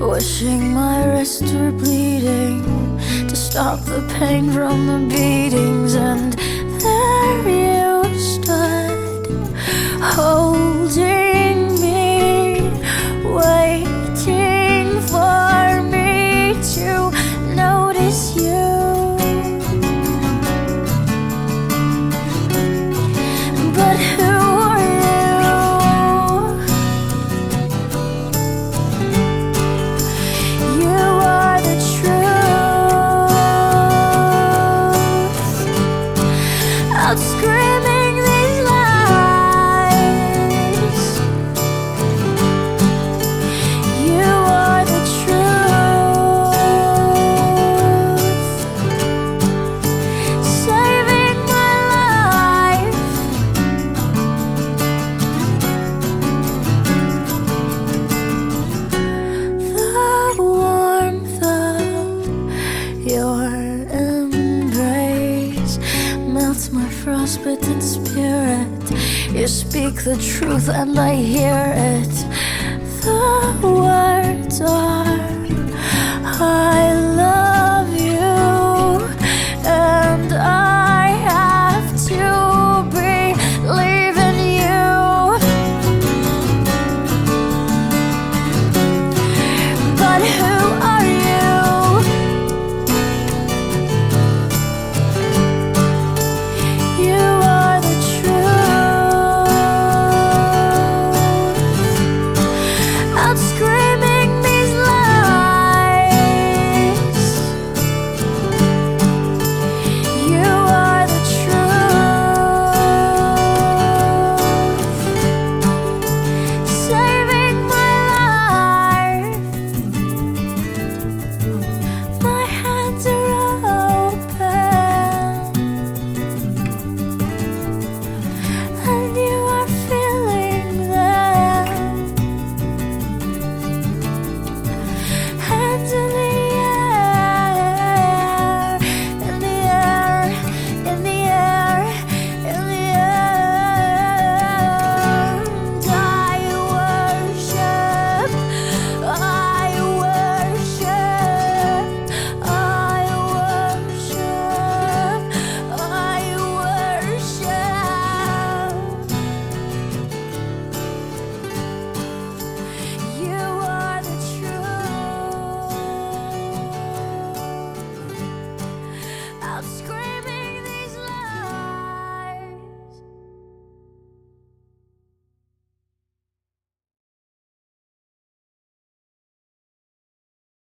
Wishing my wrists were bleeding to stop the pain from the beatings. And there you stood, holding me, waiting for me to notice you. But who are you? You are the truth, out screaming these lies. You are the truth, saving my life. The warmth of your embrace melts my frostbitten spirit. You speak the truth and I hear it. The words are, I love